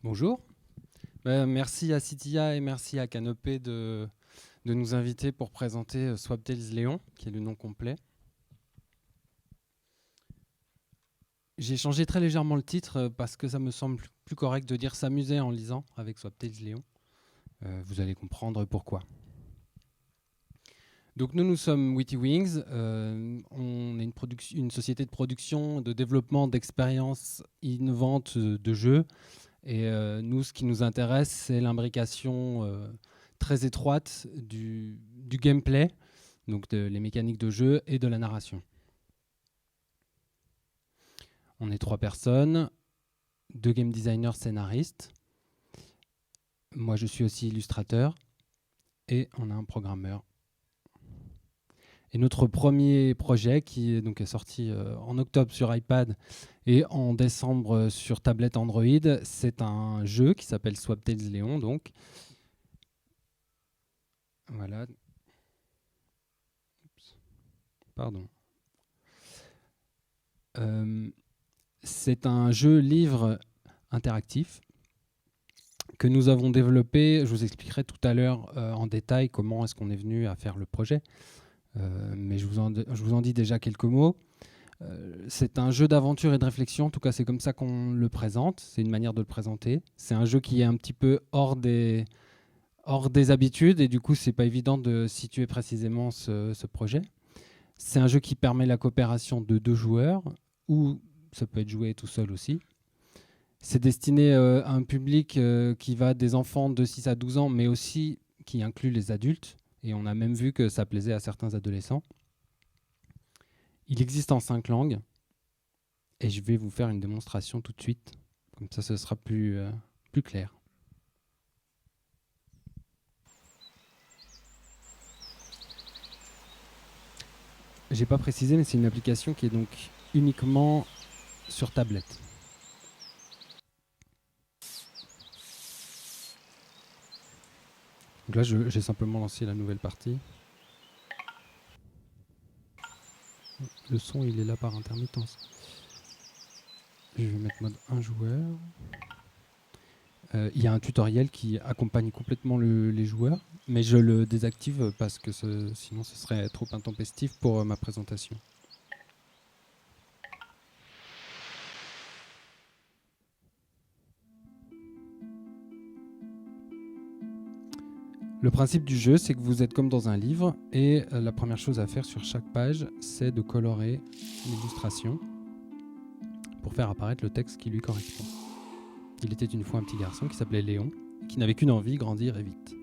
Bonjour. Merci à Citia et merci à Canopé de nous inviter pour présenter Swaptails Léon, qui est le nom complet. J'ai changé très légèrement le titre parce que ça me semble plus correct de dire s'amuser en lisant avec Swaptails Léon. Vous allez comprendre pourquoi. Donc nous sommes Witty Wings. On est une société de production, de développement d'expériences innovantes de jeux. Et nous, ce qui nous intéresse, c'est l'imbrication très étroite du gameplay, donc les mécaniques de jeu et de la narration. On est 3 personnes, 2 game designers scénaristes. Moi, je suis aussi illustrateur et on a un programmeur. Et notre premier projet, qui est sorti en octobre sur iPad et en décembre sur tablette Android, c'est un jeu qui s'appelle Swaptails Léon. Donc, voilà. Oups. Pardon. C'est un jeu livre interactif que nous avons développé. Je vous expliquerai tout à l'heure en détail comment est-ce qu'on est venu à faire le projet. Mais je vous en dis déjà quelques mots. C'est un jeu d'aventure et de réflexion. En tout cas, c'est comme ça qu'on le présente. C'est une manière de le présenter. C'est un jeu qui est un petit peu hors des habitudes. Et du coup, c'est pas évident de situer précisément ce projet. C'est un jeu qui permet la coopération de 2 joueurs ou ça peut être joué tout seul aussi. C'est destiné à un public qui va des enfants de 6 à 12 ans, mais aussi qui inclut les adultes. Et on a même vu que ça plaisait à certains adolescents. Il existe en 5 langues. Et je vais vous faire une démonstration tout de suite. Comme ça, ce sera plus clair. J'ai pas précisé, mais c'est une application qui est donc uniquement sur tablette. Donc là, j'ai simplement lancé la nouvelle partie. Le son, il est là par intermittence. Je vais mettre mode 1 joueur. Il y a un tutoriel qui accompagne complètement les joueurs, mais je le désactive parce que sinon ce serait trop intempestif pour ma présentation. Le principe du jeu, c'est que vous êtes comme dans un livre et la première chose à faire sur chaque page, c'est de colorer l'illustration pour faire apparaître le texte qui lui correspond. Il était une fois un petit garçon qui s'appelait Léon, qui n'avait qu'une envie, grandir et vite.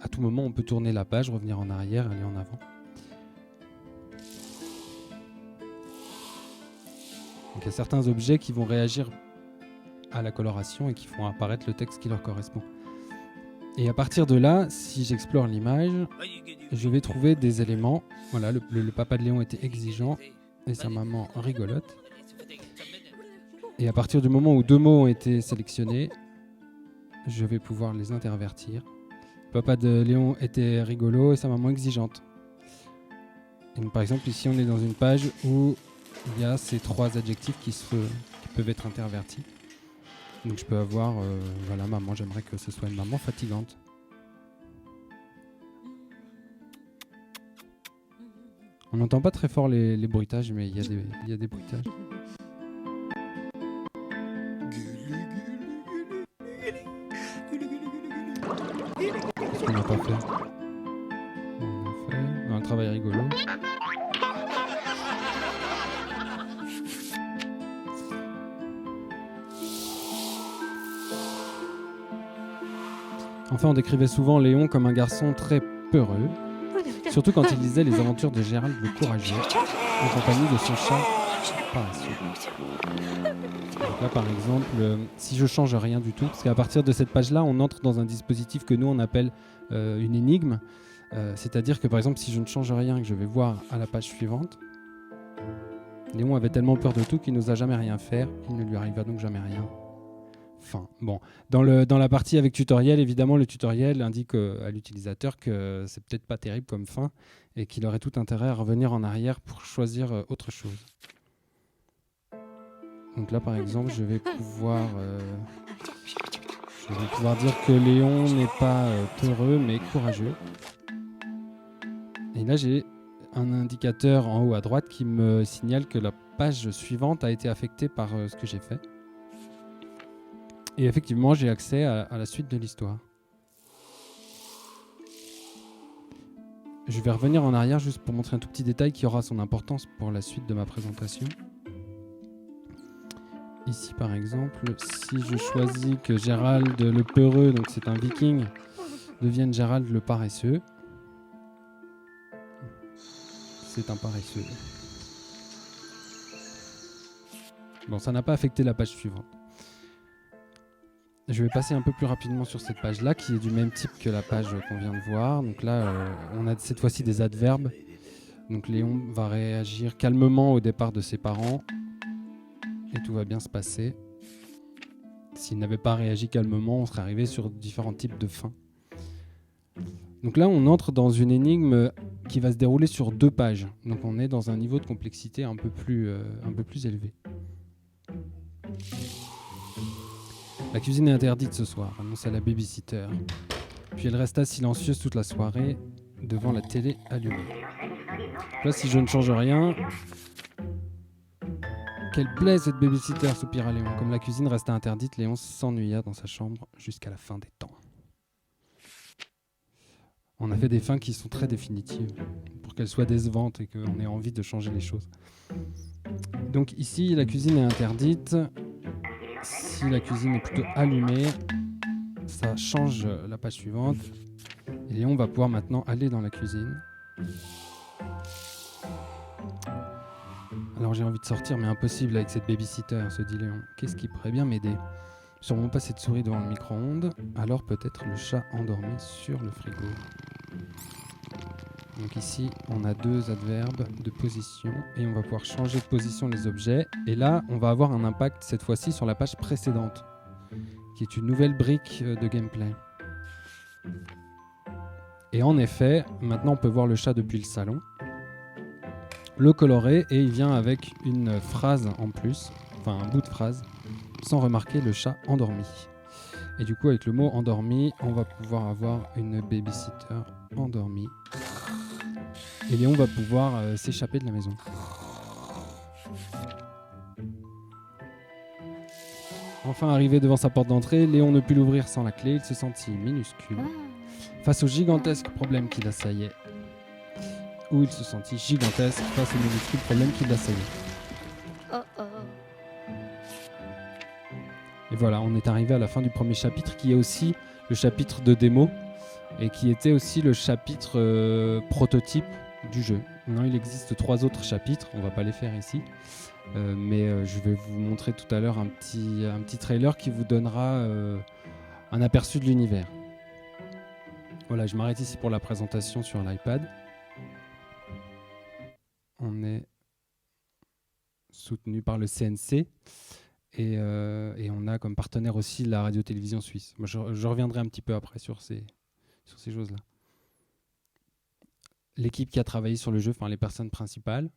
À tout moment, on peut tourner la page, revenir en arrière, aller en avant. Donc il y a certains objets qui vont réagir à la coloration et qui font apparaître le texte qui leur correspond. Et à partir de là, si j'explore l'image, je vais trouver des éléments. Voilà, le papa de Léon était exigeant et sa maman rigolote. Et à partir du moment où 2 mots ont été sélectionnés, je vais pouvoir les intervertir. Le papa de Léon était rigolo et sa maman exigeante. Et donc, par exemple, ici, on est dans une page où il y a ces 3 adjectifs qui peuvent être intervertis. Donc je peux avoir, voilà, maman, j'aimerais que ce soit une maman fatigante. On n'entend pas très fort les bruitages, mais il y a des bruitages. Ce qu'on n'a pas fait. On a fait un travail rigolo. Enfin, on décrivait souvent Léon comme un garçon très peureux, surtout quand il lisait les aventures de Gérald le Courageux, en compagnie de son chat paresseux. Donc là, par exemple, si je change rien du tout, parce qu'à partir de cette page-là, on entre dans un dispositif que nous, on appelle une énigme, c'est-à-dire que, par exemple, si je ne change rien et que je vais voir à la page suivante, Léon avait tellement peur de tout qu'il n'osa jamais rien faire, il ne lui arriva donc jamais rien. Enfin, bon, dans la partie avec tutoriel, évidemment, le tutoriel indique à l'utilisateur que c'est peut-être pas terrible comme fin et qu'il aurait tout intérêt à revenir en arrière pour choisir autre chose. Donc là, par exemple, je vais pouvoir dire que Léon n'est pas peureux, mais courageux. Et là, j'ai un indicateur en haut à droite qui me signale que la page suivante a été affectée par ce que j'ai fait. Et effectivement, j'ai accès à la suite de l'histoire. Je vais revenir en arrière juste pour montrer un tout petit détail qui aura son importance pour la suite de ma présentation. Ici, par exemple, si je choisis que Gérald le peureux, donc c'est un viking, devienne Gérald le paresseux, c'est un paresseux. Bon, ça n'a pas affecté la page suivante. Je vais passer un peu plus rapidement sur cette page-là, qui est du même type que la page qu'on vient de voir. Donc là, on a cette fois-ci des adverbes. Donc Léon va réagir calmement au départ de ses parents. Et tout va bien se passer. S'il n'avait pas réagi calmement, on serait arrivé sur différents types de fins. Donc là, on entre dans une énigme qui va se dérouler sur 2 pages. Donc on est dans un niveau de complexité un peu plus élevé. La cuisine est interdite ce soir, annonça la babysitter. Puis elle resta silencieuse toute la soirée, devant la télé allumée. Là, si je ne change rien... Qu'elle plaît cette babysitter, soupira Léon. Comme la cuisine restait interdite, Léon s'ennuya dans sa chambre jusqu'à la fin des temps. On a fait des fins qui sont très définitives, pour qu'elles soient décevantes et qu'on ait envie de changer les choses. Donc ici, la cuisine est interdite. Si la cuisine est plutôt allumée, ça change la page suivante. Et Léon va pouvoir maintenant aller dans la cuisine. Alors j'ai envie de sortir, mais impossible avec cette babysitter, se dit Léon. Qu'est-ce qui pourrait bien m'aider ? Sûrement pas cette souris devant le micro-ondes, alors peut-être le chat endormi sur le frigo. Donc ici, on a 2 adverbes de position et on va pouvoir changer de position les objets. Et là, on va avoir un impact cette fois-ci sur la page précédente, qui est une nouvelle brique de gameplay. Et en effet, maintenant on peut voir le chat depuis le salon, le colorer, et il vient avec une phrase en plus, enfin un bout de phrase, sans remarquer le chat endormi. Et du coup, avec le mot endormi, on va pouvoir avoir une babysitter endormie. Et Léon va pouvoir s'échapper de la maison. Enfin arrivé devant sa porte d'entrée, Léon ne put l'ouvrir sans la clé. Il se sentit minuscule face au gigantesque problème qui l'assaillait. Ou il se sentit gigantesque face au minuscule problème qui l'assaillait. Et voilà, on est arrivé à la fin du premier chapitre, qui est aussi le chapitre de démo et qui était aussi le chapitre prototype du jeu. Maintenant, il existe 3 autres chapitres, on va pas les faire ici, mais je vais vous montrer tout à l'heure un petit trailer qui vous donnera un aperçu de l'univers. Voilà, je m'arrête ici pour la présentation sur l'iPad. On est soutenu par le CNC. Et on a comme partenaire aussi la radio-télévision suisse. Moi, je reviendrai un petit peu après sur ces choses-là. L'équipe qui a travaillé sur le jeu, enfin les personnes principales.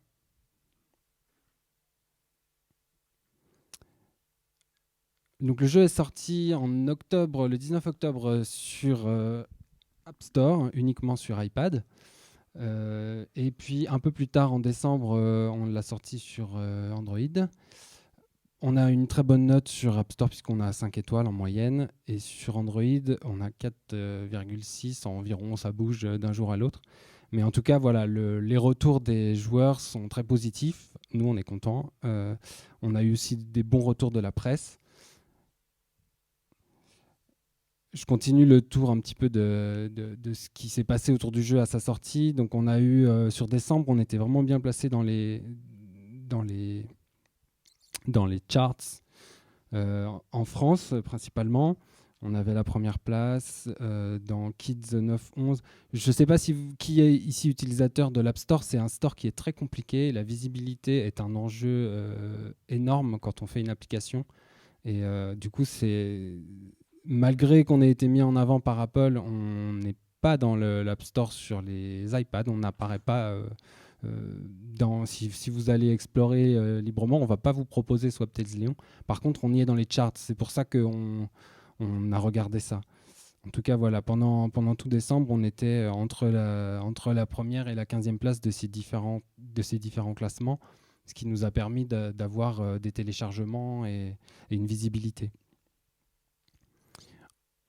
Donc le jeu est sorti en octobre, le 19 octobre sur App Store, uniquement sur iPad. Et puis un peu plus tard, en décembre, on l'a sorti sur Android. On a une très bonne note sur App Store puisqu'on a 5 étoiles en moyenne. Et sur Android, on a 4,6 environ. Ça bouge d'un jour à l'autre. Mais en tout cas, voilà, les retours des joueurs sont très positifs. Nous, on est contents. On a eu aussi des bons retours de la presse. Je continue le tour un petit peu de ce qui s'est passé autour du jeu à sa sortie. Donc on a eu, sur décembre, on était vraiment bien placé dans les charts en France principalement. On avait la première place dans Kids 9-11. Je ne sais pas qui est ici utilisateur de l'App Store. C'est un store qui est très compliqué. La visibilité est un enjeu énorme quand on fait une application. Et du coup, malgré qu'on ait été mis en avant par Apple, on n'est pas dans l'App Store sur les iPads. On n'apparaît pas Si vous allez explorer librement, on ne va pas vous proposer Swaptails Léon. Par contre, on y est dans les charts. C'est pour ça qu'on a regardé ça. En tout cas, voilà, pendant tout décembre, on était entre la première et la 15e place de ces différents classements, ce qui nous a permis d'avoir des téléchargements et une visibilité.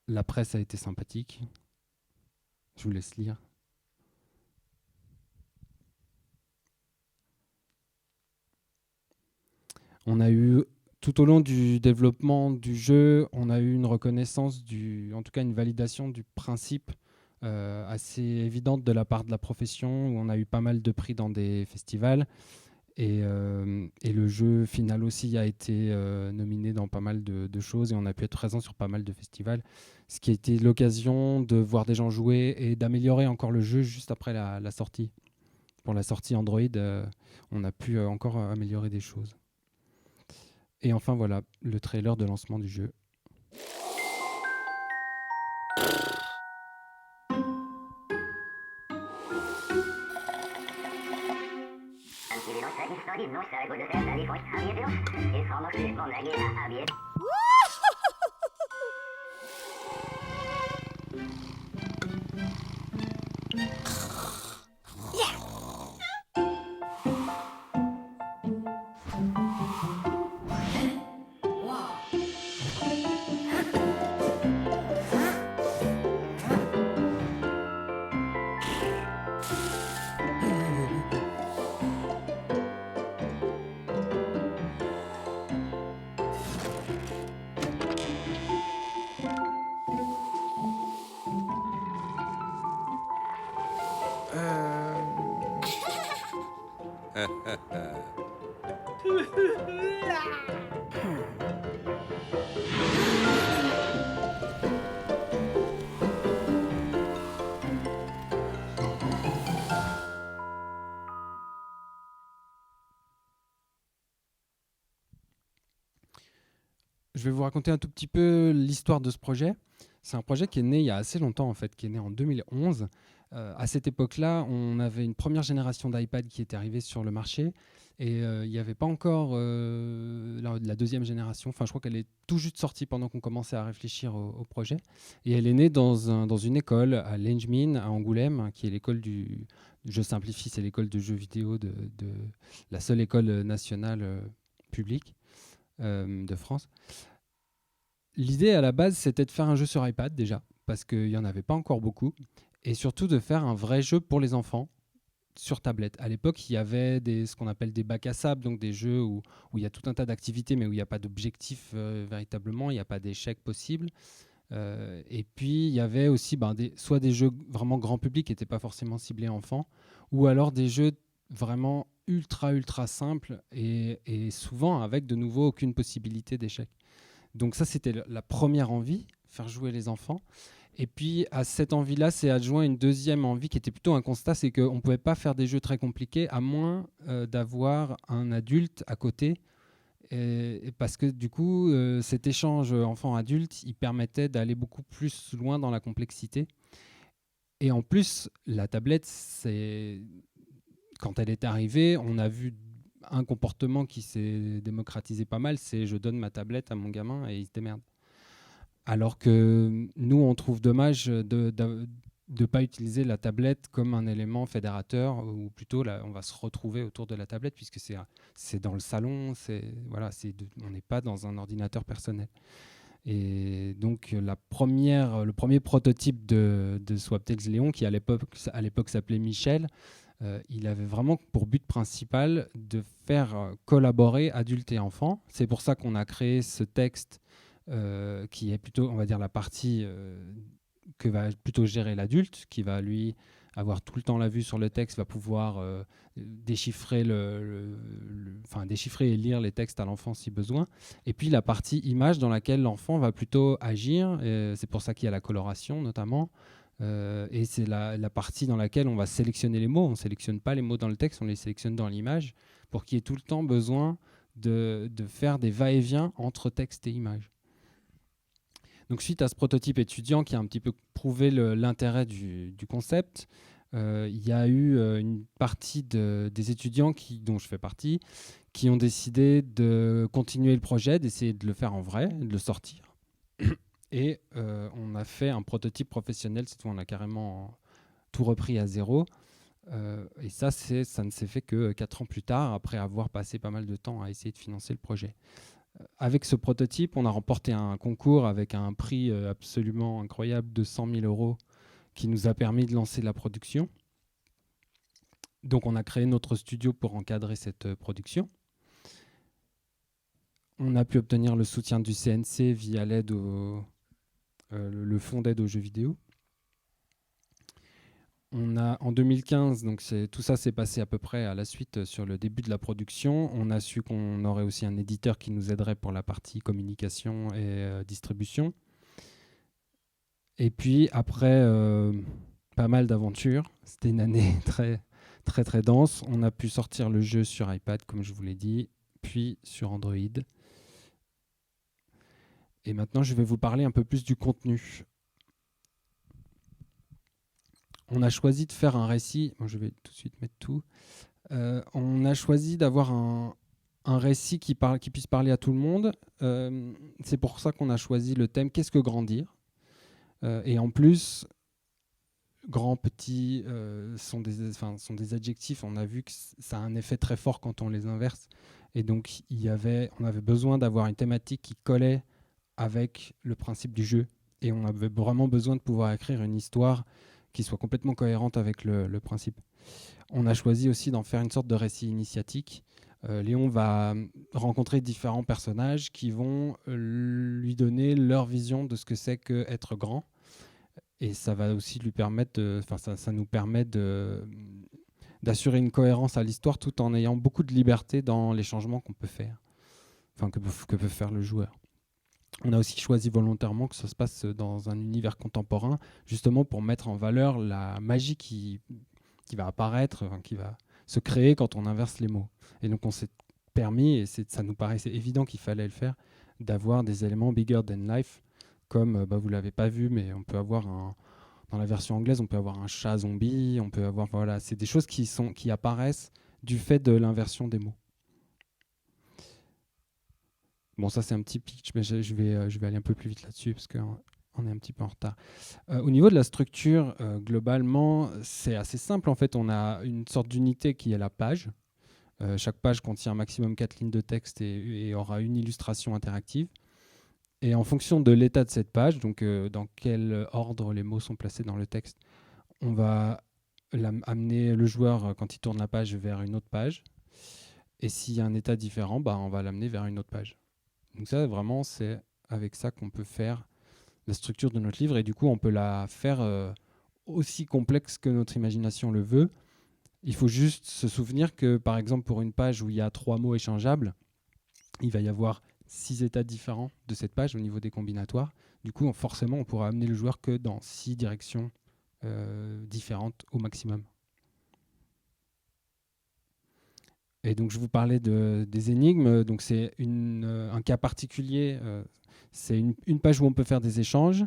La presse a été sympathique. Je vous laisse lire. On a eu, tout au long du développement du jeu, on a eu une reconnaissance, en tout cas une validation du principe assez évidente de la part de la profession, où on a eu pas mal de prix dans des festivals. Et le jeu final aussi a été nominé dans pas mal de choses et on a pu être présent sur pas mal de festivals, ce qui a été l'occasion de voir des gens jouer et d'améliorer encore le jeu juste après la sortie. Pour la sortie Android, on a pu encore améliorer des choses. Et enfin voilà, le trailer de lancement du jeu. Je vais vous raconter un tout petit peu l'histoire de ce projet. C'est un projet qui est né il y a assez longtemps, en fait, qui est né en 2011. À cette époque-là, on avait une première génération d'iPad qui était arrivée sur le marché et il n'y avait pas encore la deuxième génération. Enfin, je crois qu'elle est tout juste sortie pendant qu'on commençait à réfléchir au projet. Et elle est née dans une école à l'Engmin, à Angoulême, qui est l'école du... Je simplifie, c'est l'école de jeux vidéo de la seule école nationale publique de France. L'idée à la base, c'était de faire un jeu sur iPad déjà, parce qu'il n'y en avait pas encore beaucoup, et surtout de faire un vrai jeu pour les enfants sur tablette. À l'époque, il y avait ce qu'on appelle des bacs à sable, donc des jeux où il y a tout un tas d'activités, mais où il n'y a pas d'objectif véritablement, il n'y a pas d'échec possible. Et puis, il y avait aussi soit des jeux vraiment grand public qui n'étaient pas forcément ciblés enfants, ou alors des jeux vraiment ultra simples et souvent avec de nouveau aucune possibilité d'échec. Donc ça, c'était la première envie, faire jouer les enfants. Et puis à cette envie-là, c'est adjoint une deuxième envie qui était plutôt un constat, c'est qu'on ne pouvait pas faire des jeux très compliqués à moins d'avoir un adulte à côté. Et parce que du coup, cet échange enfant-adulte, il permettait d'aller beaucoup plus loin dans la complexité. Et en plus, la tablette, quand elle est arrivée, on a vu un comportement qui s'est démocratisé pas mal, c'est je donne ma tablette à mon gamin et il se démerde. Alors que nous, on trouve dommage de ne pas utiliser la tablette comme un élément fédérateur, ou plutôt là, on va se retrouver autour de la tablette puisque c'est dans le salon, on n'est pas dans un ordinateur personnel. Et donc le premier prototype de Swaptails Léon, qui à l'époque s'appelait Michel, il avait vraiment pour but principal de faire collaborer adultes et enfants. C'est pour ça qu'on a créé ce texte qui est plutôt, on va dire, la partie que va plutôt gérer l'adulte, qui va lui avoir tout le temps la vue sur le texte, va pouvoir déchiffrer déchiffrer et lire les textes à l'enfant si besoin. Et puis la partie image dans laquelle l'enfant va plutôt agir, c'est pour ça qu'il y a la coloration notamment. Et c'est la partie dans laquelle on va sélectionner les mots. On ne sélectionne pas les mots dans le texte, on les sélectionne dans l'image pour qu'il y ait tout le temps besoin de faire des va-et-vient entre texte et image. Donc suite à ce prototype étudiant qui a un petit peu prouvé l'intérêt du concept, il y a eu une partie des étudiants dont je fais partie qui ont décidé de continuer le projet, d'essayer de le faire en vrai, de le sortir. Et on a fait un prototype professionnel, cette fois on a carrément tout repris à zéro. Et ça ne s'est fait que 4 ans plus tard, après avoir passé pas mal de temps à essayer de financer le projet. Avec ce prototype, on a remporté un concours avec un prix absolument incroyable de 100 000 euros qui nous a permis de lancer la production. Donc on a créé notre studio pour encadrer cette production. On a pu obtenir le soutien du CNC via l'aide le fonds d'aide aux jeux vidéo. En 2015, donc tout ça s'est passé à peu près à la suite sur le début de la production. On a su qu'on aurait aussi un éditeur qui nous aiderait pour la partie communication et distribution. Et puis après pas mal d'aventures, c'était une année très très très dense. On a pu sortir le jeu sur iPad comme je vous l'ai dit, puis sur Android. Et maintenant je vais vous parler un peu plus du contenu. On a choisi de faire un récit. Bon, je vais tout de suite mettre tout. On a choisi d'avoir un récit qui puisse parler à tout le monde. C'est pour ça qu'on a choisi le thème qu'est-ce que grandir. Et en plus, grand, petit sont des adjectifs. On a vu que ça a un effet très fort quand on les inverse. Et donc, on avait besoin d'avoir une thématique qui collait avec le principe du jeu. Et on avait vraiment besoin de pouvoir écrire une histoire qui soit complètement cohérente avec le principe. On a choisi aussi d'en faire une sorte de récit initiatique. Léon va rencontrer différents personnages qui vont lui donner leur vision de ce que c'est qu'être grand. Et ça va aussi lui permettre, ça nous permet d'assurer une cohérence à l'histoire tout en ayant beaucoup de liberté dans les changements qu'on peut faire, que peut faire le joueur. On a aussi choisi volontairement que ça se passe dans un univers contemporain, justement pour mettre en valeur la magie qui va apparaître, qui va se créer quand on inverse les mots. Et donc on s'est permis, et ça nous paraissait évident qu'il fallait le faire, d'avoir des éléments bigger than life, comme vous l'avez pas vu, mais on peut avoir dans la version anglaise, on peut avoir un chat zombie, on peut avoir, voilà, c'est des choses qui apparaissent du fait de l'inversion des mots. Bon, ça c'est un petit pitch, mais je vais aller un peu plus vite là-dessus parce qu'on est un petit peu en retard. Au niveau de la structure, globalement, c'est assez simple. En fait, on a une sorte d'unité qui est la page. Chaque page contient un maximum 4 lignes de texte et aura une illustration interactive. Et en fonction de l'état de cette page, donc dans quel ordre les mots sont placés dans le texte, on va amener le joueur, quand il tourne la page, vers une autre page. Et s'il y a un état différent, on va l'amener vers une autre page. Donc ça, vraiment, c'est avec ça qu'on peut faire la structure de notre livre. Et du coup, on peut la faire aussi complexe que notre imagination le veut. Il faut juste se souvenir que, par exemple, pour une page où il y a 3 mots échangeables, il va y avoir 6 états différents de cette page au niveau des combinatoires. Du coup, forcément, on pourra amener le joueur que dans 6 directions différentes au maximum. Et donc, je vous parlais des énigmes. Donc, c'est un cas particulier. C'est une page où on peut faire des échanges.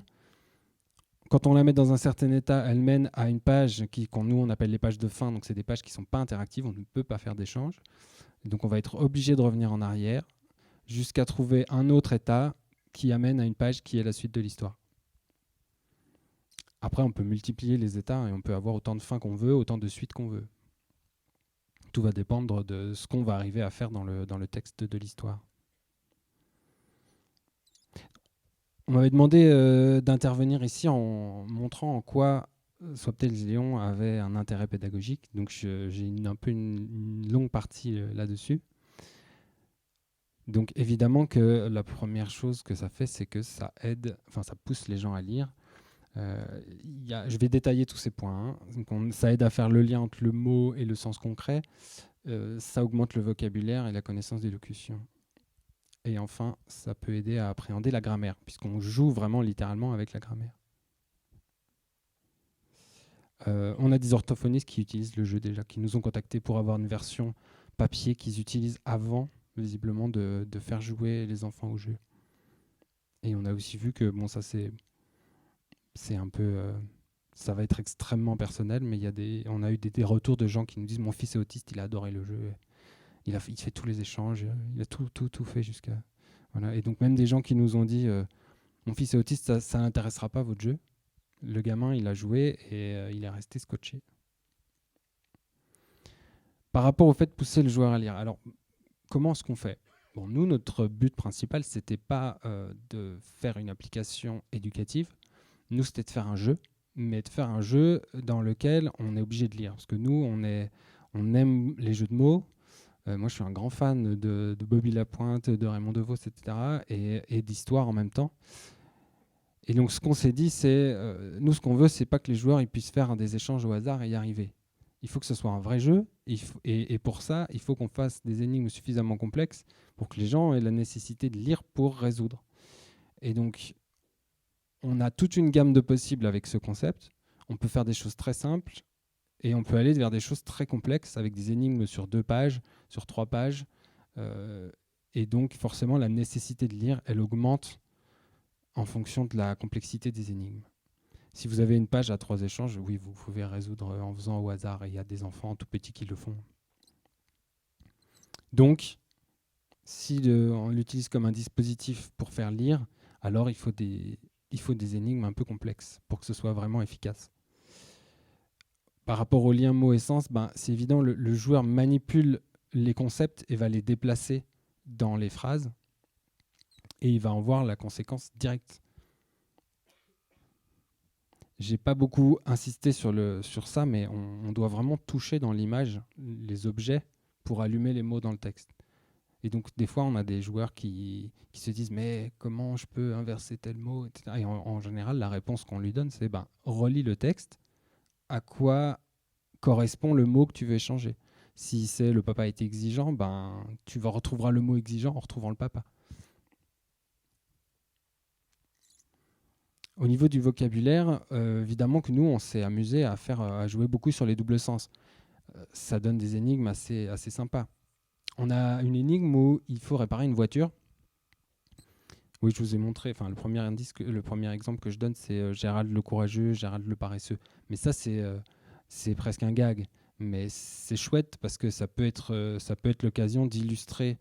Quand on la met dans un certain état, elle mène à une page nous on appelle les pages de fin. Donc, c'est des pages qui ne sont pas interactives. On ne peut pas faire d'échange. Donc, on va être obligé de revenir en arrière jusqu'à trouver un autre état qui amène à une page qui est la suite de l'histoire. Après, on peut multiplier les états et on peut avoir autant de fins qu'on veut, autant de suites qu'on veut. Tout va dépendre de ce qu'on va arriver à faire dans le texte de l'histoire. On m'avait demandé d'intervenir ici en montrant en quoi Swaptails Léon avait un intérêt pédagogique. Donc j'ai un peu une longue partie là-dessus. Donc évidemment que la première chose que ça fait, c'est que ça pousse les gens à lire. Je vais détailler tous ces points. Hein. Donc ça aide à faire le lien entre le mot et le sens concret. Ça augmente le vocabulaire et la connaissance des locutions. Et enfin, ça peut aider à appréhender la grammaire, puisqu'on joue vraiment littéralement avec la grammaire. On a des orthophonistes qui utilisent le jeu déjà, qui nous ont contactés pour avoir une version papier qu'ils utilisent avant, visiblement, de faire jouer les enfants au jeu. Et on a aussi vu que, bon, ça c'est un peu... Ça va être extrêmement personnel, mais on a eu des retours de gens qui nous disent mon fils est autiste, il a adoré le jeu, il fait tous les échanges, il a tout fait jusqu'à... Voilà. Et donc même des gens qui nous ont dit mon fils est autiste, ça n'intéressera pas votre jeu. Le gamin, il a joué et il est resté scotché. Par rapport au fait de pousser le joueur à lire, alors comment est-ce qu'on fait? Bon, nous, notre but principal, c'était pas de faire une application éducative. Nous, c'était de faire un jeu, mais de faire un jeu dans lequel on est obligé de lire. Parce que nous, on aime les jeux de mots. Moi, je suis un grand fan de Bobby Lapointe, de Raymond DeVos, etc. et d'histoire en même temps. Et donc, ce qu'on s'est dit, c'est nous, ce qu'on veut, c'est pas que les joueurs ils puissent faire des échanges au hasard et y arriver. Il faut que ce soit un vrai jeu. Et pour ça, il faut qu'on fasse des énigmes suffisamment complexes pour que les gens aient la nécessité de lire pour résoudre. Et donc, on a toute une gamme de possibles avec ce concept. On peut faire des choses très simples et on peut aller vers des choses très complexes avec des énigmes sur 2 pages, sur 3 pages. Et donc, forcément, la nécessité de lire, elle augmente en fonction de la complexité des énigmes. Si vous avez une page à 3 échanges, oui, vous pouvez résoudre en faisant au hasard. Et il y a des enfants tout petits qui le font. Donc, si on l'utilise comme un dispositif pour faire lire, alors il faut des énigmes un peu complexes pour que ce soit vraiment efficace. Par rapport au lien mot-essence, c'est évident, le joueur manipule les concepts et va les déplacer dans les phrases et il va en voir la conséquence directe. J'ai pas beaucoup insisté sur ça, mais on doit vraiment toucher dans l'image les objets pour allumer les mots dans le texte. Et donc, des fois, on a des joueurs qui se disent « Mais comment je peux inverser tel mot ?» etc. Et en général, la réponse qu'on lui donne, c'est relis le texte. À quoi correspond le mot que tu veux échanger? Si c'est le papa est exigeant, tu retrouveras le mot exigeant en retrouvant le papa. Au niveau du vocabulaire, évidemment que nous, on s'est amusé à jouer beaucoup sur les doubles sens. Ça donne des énigmes assez sympas. On a une énigme où il faut réparer une voiture. Oui, je vous ai montré. Enfin, le premier exemple que je donne, c'est Gérald le courageux, Gérald le paresseux. Mais ça, c'est presque un gag. Mais c'est chouette parce que ça peut être l'occasion d'illustrer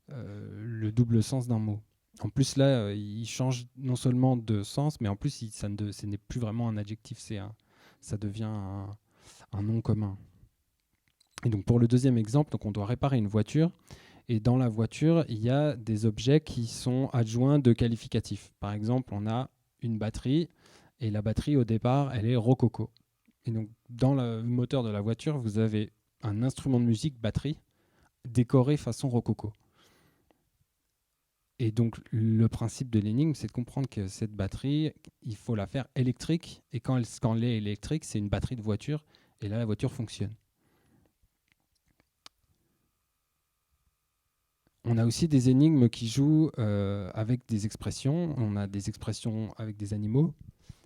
le double sens d'un mot. En plus, là, il change non seulement de sens, mais en plus, ce n'est plus vraiment un adjectif, ça devient un nom commun. Et donc, pour le deuxième exemple, donc on doit réparer une voiture. Et dans la voiture, il y a des objets qui sont adjoints de qualificatifs. Par exemple, on a une batterie, et la batterie, au départ, elle est rococo. Et donc, dans le moteur de la voiture, vous avez un instrument de musique, batterie, décoré façon rococo. Et donc, le principe de l'énigme, c'est de comprendre que cette batterie, il faut la faire électrique. Et quand elle est électrique, c'est une batterie de voiture. Et là, la voiture fonctionne. On a aussi des énigmes qui jouent avec des expressions. On a des expressions avec des animaux.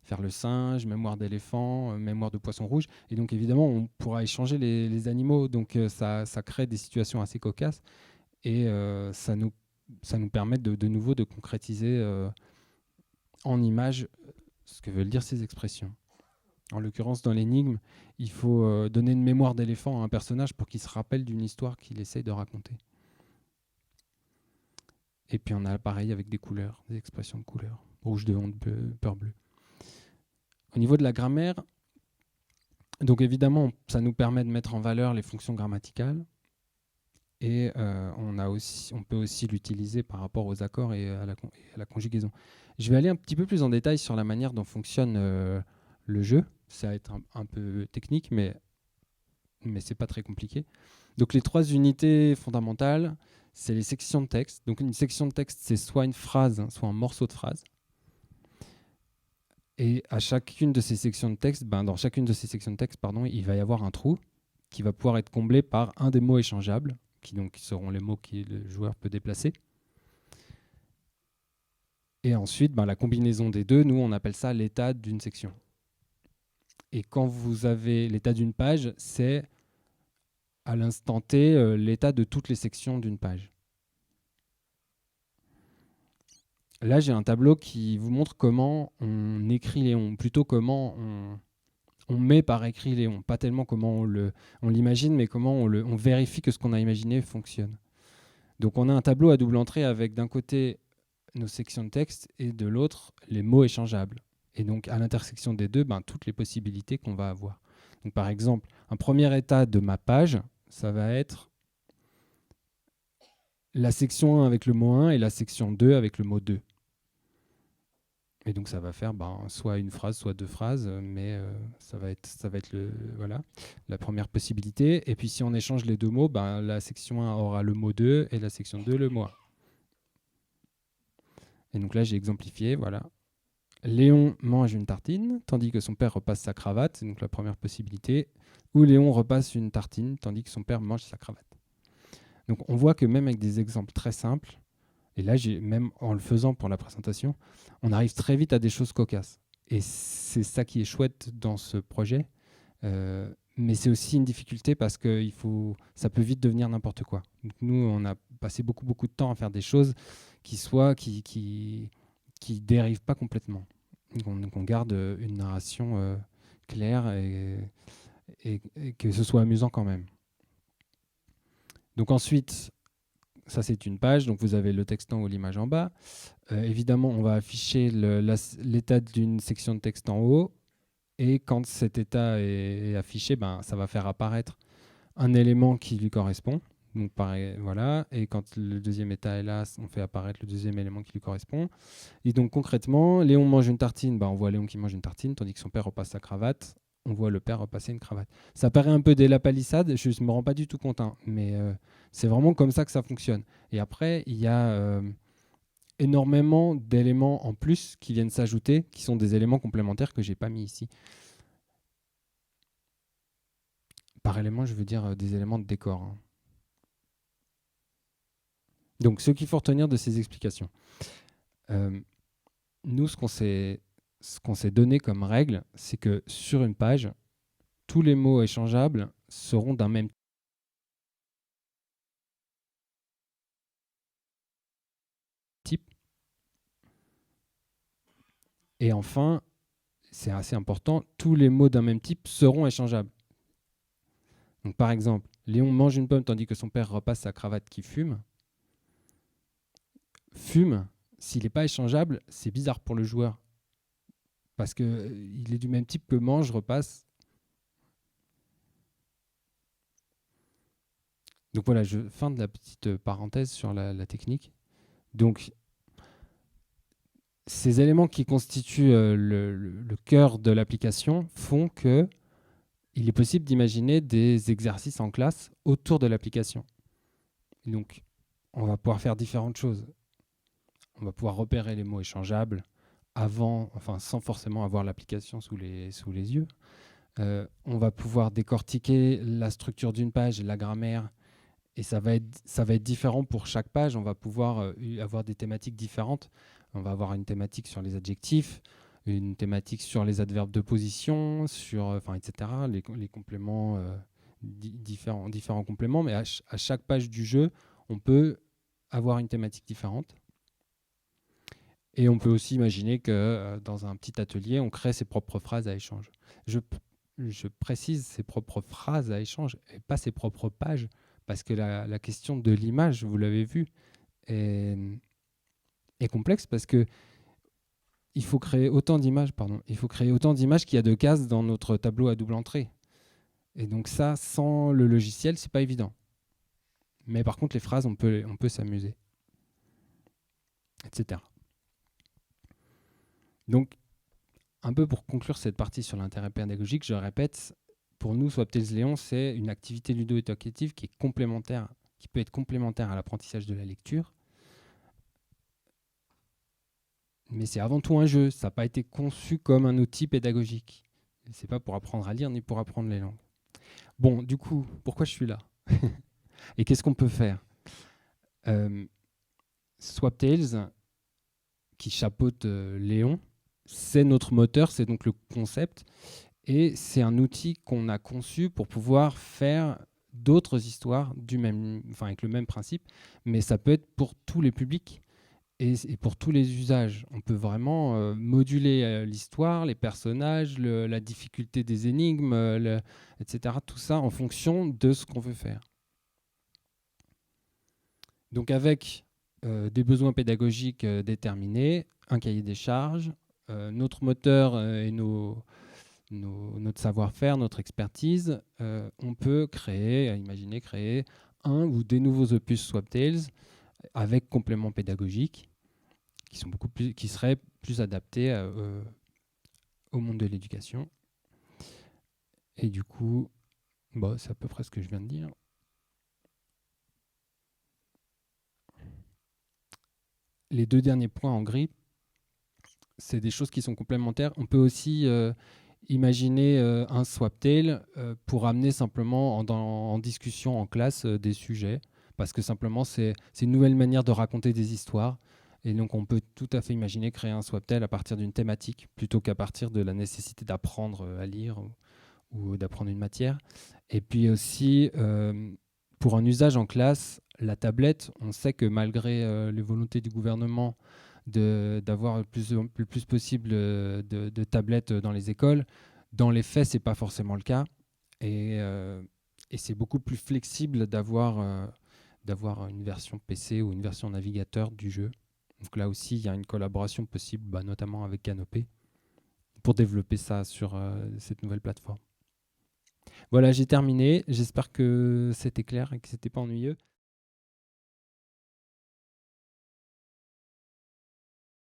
Faire le singe, mémoire d'éléphant, mémoire de poisson rouge. Et donc, évidemment, on pourra échanger les animaux. Donc, ça crée des situations assez cocasses. Et ça nous permet de nouveau de concrétiser en images ce que veulent dire ces expressions. En l'occurrence, dans l'énigme, il faut donner une mémoire d'éléphant à un personnage pour qu'il se rappelle d'une histoire qu'il essaye de raconter. Et puis on a pareil avec des couleurs, des expressions de couleurs. Rouge de honte, bleu, peur bleue. Au niveau de la grammaire, donc évidemment, ça nous permet de mettre en valeur les fonctions grammaticales. Et on peut aussi l'utiliser par rapport aux accords et à la conjugaison. Je vais aller un petit peu plus en détail sur la manière dont fonctionne le jeu. Ça va être un peu technique, mais c'est pas très compliqué. Donc les 3 unités fondamentales, c'est les sections de texte. Donc une section de texte, c'est soit une phrase, soit un morceau de phrase. Et à chacune de ces sections de texte, dans chacune de ces sections de texte, il va y avoir un trou qui va pouvoir être comblé par un des mots échangeables, qui seront les mots que le joueur peut déplacer. Et ensuite, la combinaison des deux, nous, on appelle ça l'état d'une section. Et quand vous avez l'état d'une page, c'est à l'instant T l'état de toutes les sections d'une page. Là, j'ai un tableau qui vous montre comment on écrit Léon, plutôt comment on met par écrit Léon, pas tellement comment on l'imagine, mais comment on vérifie que ce qu'on a imaginé fonctionne. Donc on a un tableau à double entrée avec d'un côté nos sections de texte et de l'autre les mots échangeables. Et donc à l'intersection des deux, toutes les possibilités qu'on va avoir. Donc par exemple, un premier état de ma page, ça va être la section 1 avec le mot 1 et la section 2 avec le mot 2. Et donc ça va faire soit une phrase, soit deux phrases, mais ça va être la première possibilité. Et puis si on échange les deux mots, la section 1 aura le mot 2 et la section 2 le mot 1. Et donc là j'ai exemplifié, voilà. Léon mange une tartine, tandis que son père repasse sa cravate, c'est donc la première possibilité. Ou Léon repasse une tartine, tandis que son père mange sa cravate. Donc on voit que même avec des exemples très simples, et là, même en le faisant pour la présentation, on arrive très vite à des choses cocasses. Et c'est ça qui est chouette dans ce projet. Mais c'est aussi une difficulté parce que ça peut vite devenir n'importe quoi. Donc nous, on a passé beaucoup de temps à faire des choses qui dérivent pas complètement. Donc on garde une narration claire et que ce soit amusant quand même. Donc ensuite, ça, c'est une page, donc vous avez le texte en haut, l'image en bas. Évidemment, on va afficher l'état d'une section de texte en haut. Et quand cet état est affiché, ça va faire apparaître un élément qui lui correspond. Donc, pareil, voilà. Et quand le deuxième état est là, on fait apparaître le deuxième élément qui lui correspond. Et donc, concrètement, Léon mange une tartine. On voit Léon qui mange une tartine, tandis que son père repasse sa cravate. On voit le père repasser une cravate. Ça paraît un peu des la palissade, je ne me rends pas du tout compte, mais c'est vraiment comme ça que ça fonctionne. Et après, il y a énormément d'éléments en plus qui viennent s'ajouter, qui sont des éléments complémentaires que je n'ai pas mis ici. Par élément, je veux dire des éléments de décor. Donc, ce qu'il faut retenir de ces explications. Nous, ce qu'on s'est donné comme règle, c'est que sur une page, tous les mots échangeables seront d'un même type. Et enfin, c'est assez important, tous les mots d'un même type seront échangeables. Donc, par exemple, Léon mange une pomme tandis que son père repasse sa cravate qui fume. Fume, s'il n'est pas échangeable, c'est bizarre pour le joueur. Parce qu'il est du même type que mange, repasse. Donc voilà, fin de la petite parenthèse sur la technique. Donc, ces éléments qui constituent le cœur de l'application font que il est possible d'imaginer des exercices en classe autour de l'application. Donc, on va pouvoir faire différentes choses. On va pouvoir repérer les mots échangeables sans forcément avoir l'application sous les yeux. On va pouvoir décortiquer la structure d'une page et la grammaire. Et ça va être différent pour chaque page. On va pouvoir avoir des thématiques différentes. On va avoir une thématique sur les adjectifs, une thématique sur les adverbes de position, etc. Les compléments, différents compléments. Mais à chaque page du jeu, on peut avoir une thématique différente. Et on peut aussi imaginer que dans un petit atelier, on crée ses propres phrases à échange. Je précise ses propres phrases à échange et pas ses propres pages. Parce que la question de l'image, vous l'avez vu, est complexe parce que il faut créer autant d'images qu'il y a de cases dans notre tableau à double entrée. Et donc ça, sans le logiciel, c'est pas évident. Mais par contre, les phrases, on peut s'amuser, etc. Donc, un peu pour conclure cette partie sur l'intérêt pédagogique, je répète, pour nous, Swaptails Léon, c'est une activité ludo-éducative qui peut être complémentaire à l'apprentissage de la lecture. Mais c'est avant tout un jeu. Ça n'a pas été conçu comme un outil pédagogique. C'est pas pour apprendre à lire ni pour apprendre les langues. Bon, du coup, pourquoi je suis là? Et qu'est-ce qu'on peut faire? Swaptails, qui chapeaute Léon, c'est notre moteur, c'est donc le concept. Et c'est un outil qu'on a conçu pour pouvoir faire d'autres histoires avec le même principe, mais ça peut être pour tous les publics. et pour tous les usages. On peut vraiment moduler l'histoire, les personnages, la difficulté des énigmes, etc. Tout ça en fonction de ce qu'on veut faire. Donc avec des besoins pédagogiques déterminés, un cahier des charges, notre moteur et notre savoir-faire, notre expertise, on peut imaginer créer un ou des nouveaux opus Swaptails avec compléments pédagogiques qui seraient plus adaptés au monde de l'éducation. Et du coup, c'est à peu près ce que je viens de dire. Les 2 derniers points en gris, c'est des choses qui sont complémentaires. On peut aussi imaginer un Swaptail pour amener simplement en discussion en classe des sujets, parce que simplement c'est une nouvelle manière de raconter des histoires. Et donc on peut tout à fait imaginer créer un Swaptail à partir d'une thématique, plutôt qu'à partir de la nécessité d'apprendre à lire ou d'apprendre une matière. Et puis aussi, pour un usage en classe, la tablette, on sait que malgré les volontés du gouvernement d'avoir le plus possible de tablettes dans les écoles, dans les faits, ce n'est pas forcément le cas. Et c'est beaucoup plus flexible d'avoir une version PC ou une version navigateur du jeu. Donc là aussi, il y a une collaboration possible, notamment avec Canopé, pour développer ça sur cette nouvelle plateforme. Voilà, j'ai terminé. J'espère que c'était clair et que ce n'était pas ennuyeux.